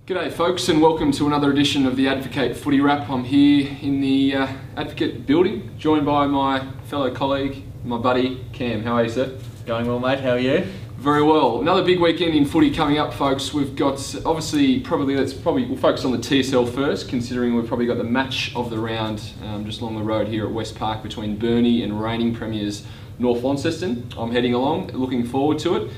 G'day folks, and welcome to another edition of the Advocate Footy Wrap. I'm here in the Advocate building, joined by my fellow colleague, my buddy Cam. How are you, sir? Going well, mate. How are you? Very well. Another big weekend in footy coming up, folks. We've got we'll focus on the TSL first, considering we've probably got the match of the round just along the road here at West Park between Burnie and reigning premiers North Launceston. I'm heading along, looking forward to it.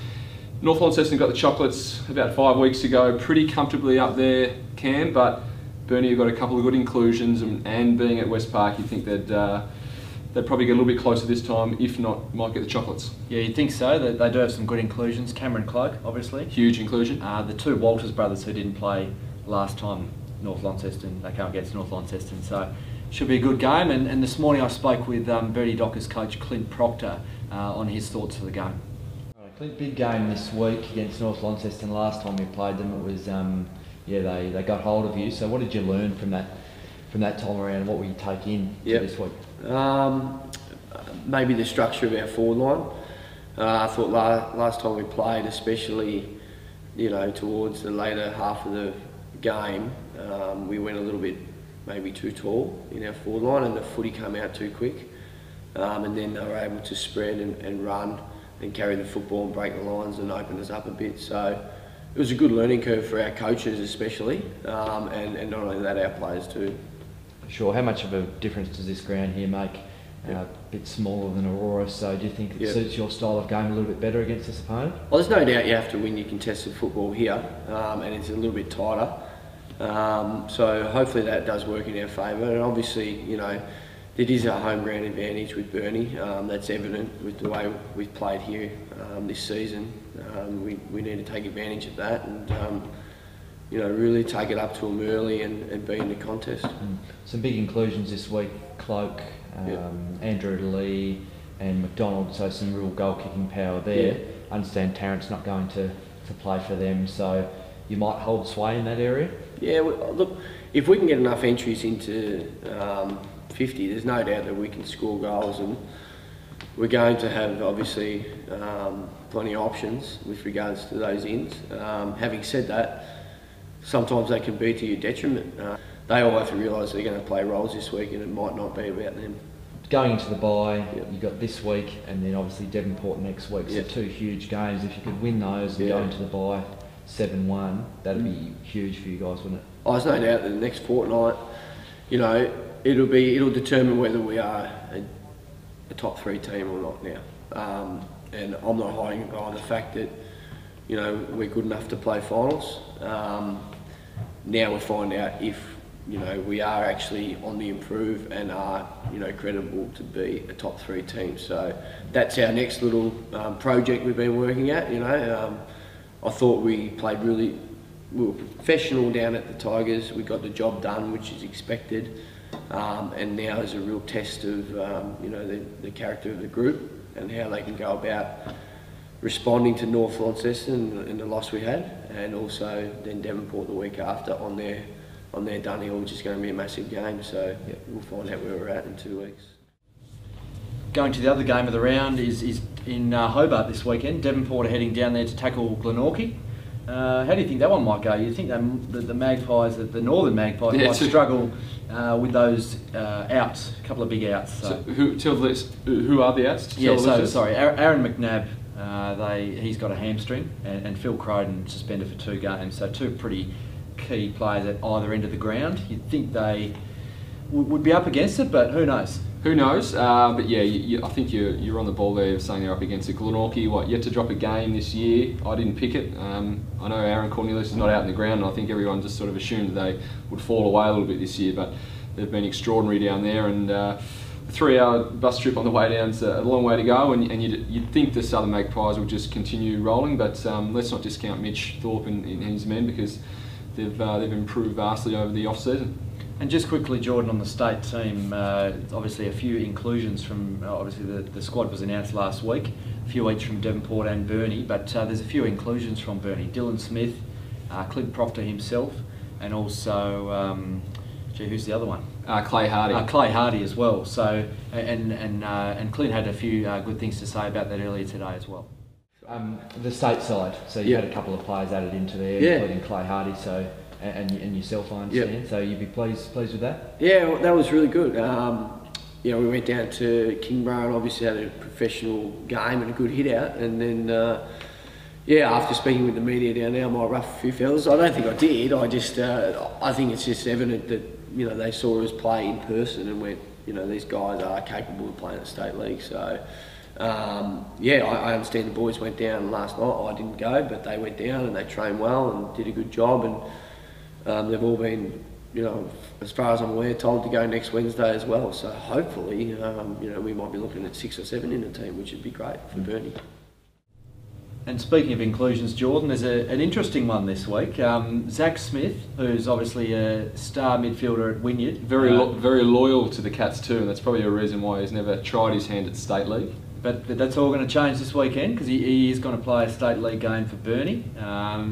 North Launceston got the chocolates about 5 weeks ago, pretty comfortably up there, Cam, but Burnie have got a couple of good inclusions, and being at West Park, you think they'd probably get a little bit closer this time, if not, might get the chocolates. Yeah, you'd think so. They do have some good inclusions. Cameron Cloak, obviously. Huge inclusion. The two Walters brothers who didn't play last time North Launceston, they came against North Launceston, so should be a good game. And this morning I spoke with Burnie Dockers coach Clint Proctor on his thoughts for the game. Clint, big game this week against North Launceston. Last time we played them, it was they got hold of you. So what did you learn from that time around, and what will you take in to this week? Maybe the structure of our forward line. I thought last time we played, especially towards the later half of the game, we went a little bit maybe too tall in our forward line, and the footy came out too quick, and then they were able to spread and run and carry the football and break the lines and open us up a bit. So it was a good learning curve for our coaches especially, and not only that, our players too. Sure. How much of a difference does this ground here make? A bit smaller than Aurora, so do you think it suits your style of game a little bit better against this opponent? Well, there's no doubt you have to win your contested football here, and it's a little bit tighter. So hopefully that does work in our favour, and obviously, it is a home ground advantage with Burnie. That's evident with the way we've played here this season. We need to take advantage of that and really take it up to them early and be in the contest. Some big inclusions this week: Cloak, Andrew Lee, and McDonald. So some real goal kicking power there. I understand Tarrant's not going to play for them, so you might hold sway in that area. Yeah, well, look, if we can get enough entries into 50, there's no doubt that we can score goals, and we're going to have obviously plenty of options with regards to those ins. Having said that, sometimes they can be to your detriment. They all have to realise they're going to play roles this week, and it might not be about them. Going into the bye, you've got this week and then obviously Devonport next week, so two huge games. If you could win those and go into the bye 7-1, that'd be huge for you guys, wouldn't it? Oh, there's no doubt that the next fortnight, it'll determine whether we are a top 3 team or not now. And I'm not hiding behind the fact that we're good enough to play finals. Now we'll find out if we are actually on the improve and are credible to be a top 3 team. So that's our next little project we've been working at. I thought we played we were professional down at the Tigers. We got the job done, which is expected, and now is a real test of the character of the group and how they can go about responding to North Launceston and the loss we had, and also then Devonport the week after on their Dunhill, which is going to be a massive game. So we'll find out where we're at in 2 weeks. Going to the other game of the round is in Hobart this weekend. Devonport are heading down there to tackle Glenorchy. How do you think that one might go? You think the Magpies, the Northern Magpies, might struggle with those outs, a couple of big outs. So who are the outs? Sorry, Aaron McNabb, he's got a hamstring, and Phil Croden suspended for 2 games. So 2 pretty key players at either end of the ground. You'd think they would be up against it, but who knows? Who knows? But yeah, I think you're on the ball there saying they're up against it. Glenorchy, yet to drop a game this year. I didn't pick it. I know Aaron Cornelius is not out in the ground, and I think everyone just sort of assumed that they would fall away a little bit this year, but they've been extraordinary down there, and the 3-hour bus trip on the way down is a long way to go, and you'd think the Southern Magpies will just continue rolling, but let's not discount Mitch Thorpe and his men, because they've improved vastly over the off-season. And just quickly, Jordan, on the state team, obviously a few inclusions from, obviously the squad was announced last week, a few each from Devonport and Burnie, but there's a few inclusions from Burnie. Dylan Smith, Clint Proctor himself, and also, who's the other one? Clay Hardy. Clay Hardy as well. So, and Clint had a few good things to say about that earlier today as well. The state side, so you had a couple of players added into there, including Clay Hardy, so and yourself, I understand. Yep. So you'd be pleased with that? Yeah, well, that was really good. We went down to Kingborough and obviously had a professional game and a good hit out, and then after speaking with the media down there, I might rough a few fellas. I don't think I did. I think it's just evident that they saw us play in person and went, these guys are capable of playing at State League. So I understand the boys went down last night. I didn't go, but they went down and they trained well and did a good job, and they've all been, as far as I'm aware, told to go next Wednesday as well. So hopefully, we might be looking at 6 or 7 in the team, which would be great for Bernie. And speaking of inclusions, Jordan, there's an interesting one this week. Zach Smith, who's obviously a star midfielder at Wynyard. Very loyal to the Cats too, and that's probably a reason why he's never tried his hand at State League. But that's all going to change this weekend, because he is going to play a State League game for Burnie.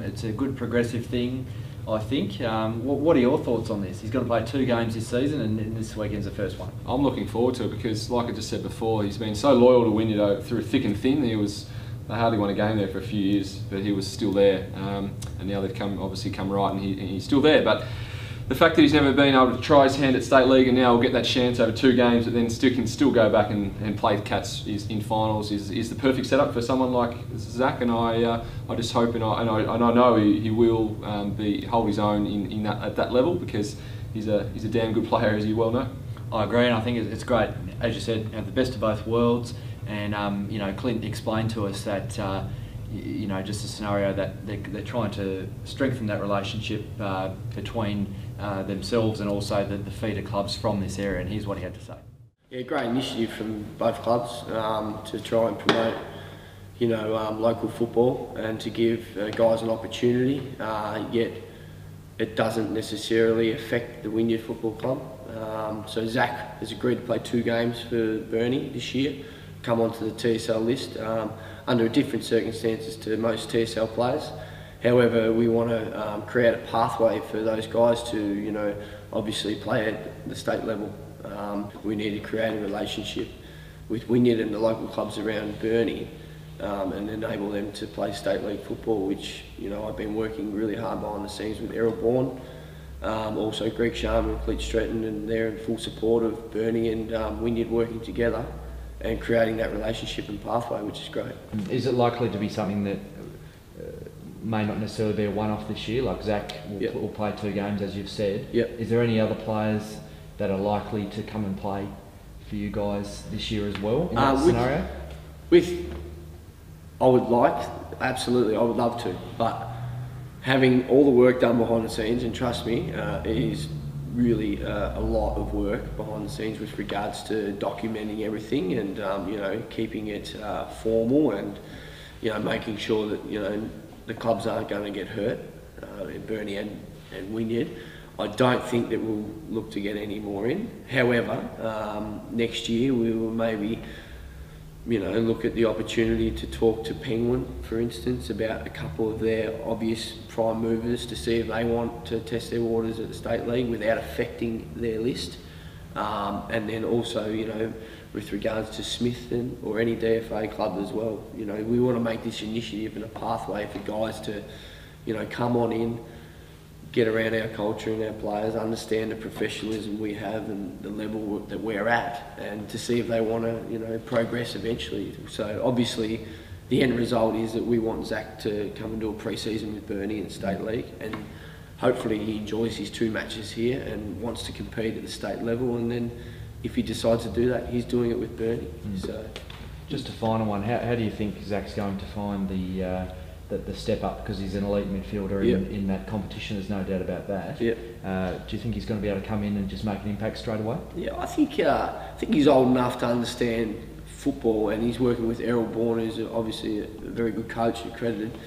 It's a good progressive thing, I think. What are your thoughts on this? He's going to play 2 games this season, and this weekend's the first one. I'm looking forward to it because, like I just said before, he's been so loyal to Wynyard through thick and thin. They hardly won a game there for a few years, but he was still there. And now they've come right, and he's still there. But the fact that he's never been able to try his hand at State League and now will get that chance over 2 games, but then can still go back and play the Cats in finals is the perfect setup for someone like Zach. And I just hope and I know he will hold his own at that level, because he's a damn good player, as you well know. I agree, and I think it's great, as you said, have the best of both worlds. And Clint explained to us that just a scenario that they're trying to strengthen that relationship between themselves and also the feeder clubs from this area. And here's what he had to say. Yeah, great initiative from both clubs to try and promote, local football and to give guys an opportunity. Yet it doesn't necessarily affect the Wynyard Football Club. So Zach has agreed to play 2 games for Bernie this year, come onto the TSL list under different circumstances to most TSL players. However, we want to create a pathway for those guys to, obviously play at the state level. We need to create a relationship with Wynyard and the local clubs around Bernie and enable them to play state league football, which I've been working really hard behind the scenes with Errol Bourne, also Greg Sharma and Cleet Stretton, and they're in full support of Bernie and Wynyard working together and creating that relationship and pathway, which is great. Is it likely to be something that may not necessarily be a one-off this year? Like Zach will play 2 games, as you've said. Yep. Is there any other players that are likely to come and play for you guys this year as well in that scenario? I would love to, but having all the work done behind the scenes, and trust me, it is really a lot of work behind the scenes with regards to documenting everything and keeping it formal and making sure that the clubs aren't going to get hurt, Bernie and Wynyard. I don't think that we'll look to get any more in. However, next year we will maybe look at the opportunity to talk to Penguin, for instance, about a couple of their obvious prime movers to see if they want to test their waters at the State League without affecting their list. And then also, with regards to Smith or any DFA club as well, we want to make this initiative and a pathway for guys to, come on in, get around our culture and our players, understand the professionalism we have and the level that we're at, and to see if they want to, progress eventually. So obviously, the end result is that we want Zach to come and do a pre-season with Bernie in the State League, and hopefully he enjoys his 2 matches here and wants to compete at the state level, and then if he decides to do that, he's doing it with Bernie. So, just a final one. How do you think Zach's going to find the step up, because he's an elite midfielder in that competition? There's no doubt about that. Do you think he's going to be able to come in and just make an impact straight away? Yeah, I think he's old enough to understand football, and he's working with Errol Bourne, who's obviously a very good coach, accredited,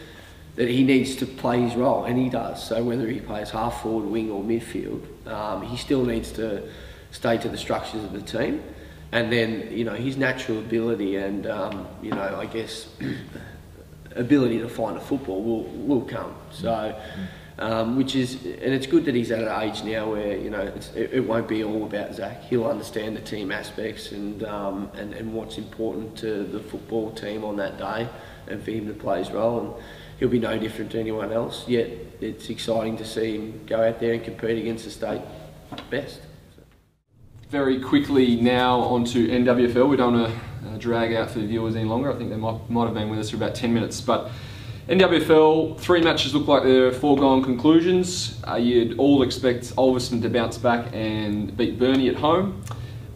that he needs to play his role, and he does. So whether he plays half forward, wing or midfield, he still needs to stay to the structures of the team, and then his natural ability and I guess ability to find a football will come. So, which is, and it's good that he's at an age now where it won't be all about Zach. He'll understand the team aspects and what's important to the football team on that day, and for him to play his role. And he'll be no different to anyone else. Yet it's exciting to see him go out there and compete against the state best. Very quickly now onto NWFL. We don't want to drag out for the viewers any longer. I think they might have been with us for about 10 minutes. But NWFL, 3 matches look like they're foregone conclusions. You'd all expect Ulverston to bounce back and beat Burnie at home.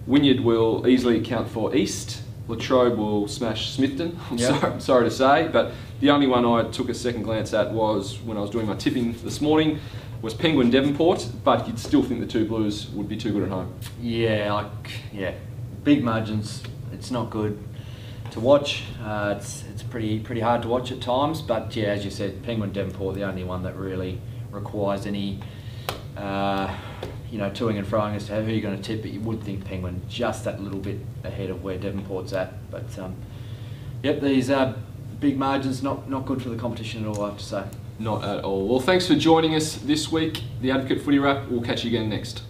Wynyard will easily account for East. Latrobe will smash Smithton, I'm sorry to say, but the only one I took a second glance at was when I was doing my tipping this morning, was Penguin Devonport, but you'd still think the two Blues would be too good at home. Yeah, big margins. It's not good to watch. It's pretty hard to watch at times, but yeah, as you said, Penguin Devonport, the only one that really requires any toing and froing as to who you're going to tip, but you would think Penguin just that little bit ahead of where Devonport's at. But these big margins, not good for the competition at all, I have to say. Not at all. Well, thanks for joining us this week. The Advocate Footy Wrap. We'll catch you again next.